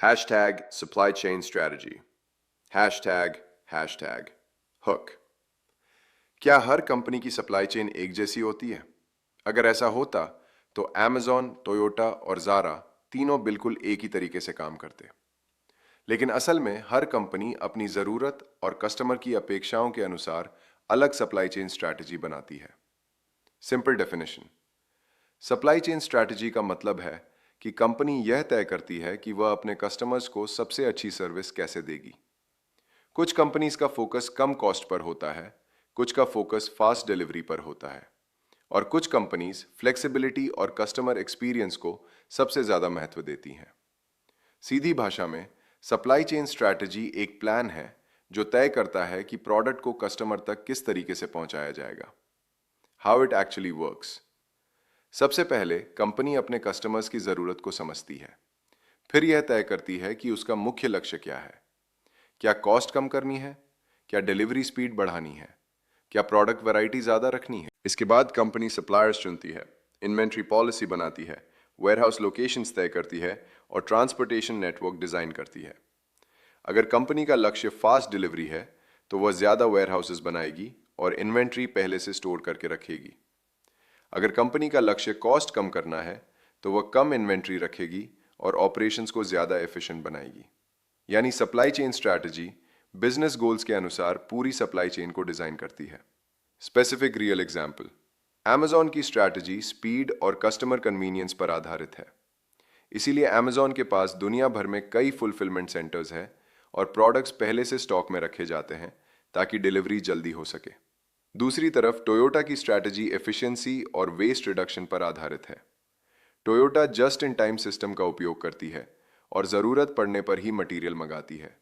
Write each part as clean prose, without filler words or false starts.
Hashtag supply chain strategy. Hashtag hook. क्या हर company की supply chain एक जैसी होती है? अगर ऐसा होता तो Amazon, टोयोटा और ज़ारा तीनों बिल्कुल एक ही तरीके से काम करते। लेकिन असल में हर कंपनी अपनी ज़रूरत और कस्टमर की अपेक्षाओं के अनुसार अलग सप्लाई चेन स्ट्रैटेजी बनाती है। Simple definition: supply chain strategy का मतलब है कि कंपनी यह तय करती है कि वह अपने कस्टमर्स को सबसे अच्छी सर्विस कैसे देगी। कुछ कंपनीज का फोकस कम कॉस्ट पर होता है, कुछ का फोकस फास्ट डिलीवरी पर होता है, और कुछ कंपनीज फ्लेक्सिबिलिटी और कस्टमर एक्सपीरियंस को सबसे ज़्यादा महत्व देती हैं। सीधी भाषा में सप्लाई चेन स्ट्रैटेजी एक प्लान है जो तय करता है कि प्रोडक्ट को कस्टमर तक किस तरीके से पहुंचाया जाएगा। हाउ इट एक्चुअली वर्क्स: सबसे पहले कंपनी अपने कस्टमर्स की ज़रूरत को समझती है। फिर यह तय करती है कि उसका मुख्य लक्ष्य क्या है। क्या कॉस्ट कम करनी है? क्या डिलीवरी स्पीड बढ़ानी है? क्या प्रोडक्ट वैरायटी ज़्यादा रखनी है? इसके बाद कंपनी सप्लायर्स चुनती है, इन्वेंट्री पॉलिसी बनाती है, वेयरहाउस लोकेशंस तय करती है और ट्रांसपोर्टेशन नेटवर्क डिज़ाइन करती है। अगर कंपनी का लक्ष्य फास्ट डिलीवरी है तो वह ज़्यादा वेयरहाउसेस बनाएगी और इन्वेंट्री पहले से स्टोर करके रखेगी। अगर कंपनी का लक्ष्य कॉस्ट कम करना है तो वह कम इन्वेंट्री रखेगी और ऑपरेशंस को ज़्यादा एफिशिएंट बनाएगी। यानी supply chain strategy business goals के अनुसार पूरी सप्लाई चेन को डिज़ाइन करती है। स्पेसिफिक रियल एग्जाम्पल: Amazon की स्ट्रैटेजी स्पीड और कस्टमर कन्वीनियंस पर आधारित है। इसीलिए Amazon के पास दुनिया भर में कई फुलफिलमेंट सेंटर्स हैं और प्रोडक्ट्स पहले से स्टॉक में रखे जाते हैं ताकि डिलीवरी जल्दी हो सके। दूसरी तरफ टोयोटा की स्ट्रैटेजी एफिशिएंसी और वेस्ट रिडक्शन पर आधारित है। Toyota just in time system का उपयोग करती है और ज़रूरत पड़ने पर ही मटेरियल मंगाती है।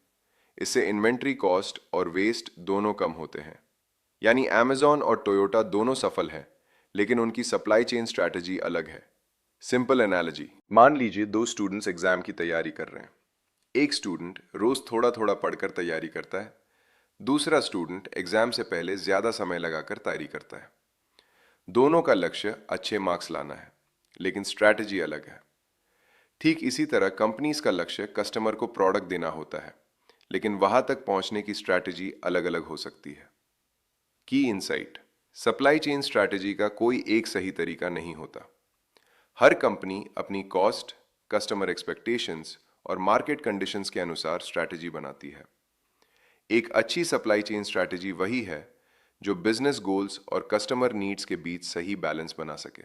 इससे इन्वेंट्री कॉस्ट और वेस्ट दोनों कम होते हैं। यानी Amazon और टोयोटा दोनों सफल हैं, लेकिन उनकी सप्लाई चेन स्ट्रैटेजी अलग है। सिंपल एनालॉजी: मान लीजिए दो स्टूडेंट्स एग्जाम की तैयारी कर रहे हैं। एक स्टूडेंट रोज थोड़ा थोड़ा पढ़कर तैयारी करता है, दूसरा स्टूडेंट एग्जाम से पहले ज़्यादा समय लगाकर तैयारी करता है। दोनों का लक्ष्य अच्छे मार्क्स लाना है, लेकिन स्ट्रैटेजी अलग है। ठीक इसी तरह कंपनीज का लक्ष्य कस्टमर को प्रोडक्ट देना होता है, लेकिन वहां तक पहुंचने की स्ट्रैटेजी अलग अलग हो सकती है। की इनसाइट: सप्लाई चेन स्ट्रैटेजी का कोई एक सही तरीका नहीं होता। हर कंपनी अपनी कॉस्ट, कस्टमर एक्सपेक्टेशंस और मार्केट कंडीशंस के अनुसार स्ट्रैटेजी बनाती है। एक अच्छी सप्लाई चेन स्ट्रैटेजी वही है जो बिजनेस गोल्स और कस्टमर नीड्स के बीच सही बैलेंस बना सके।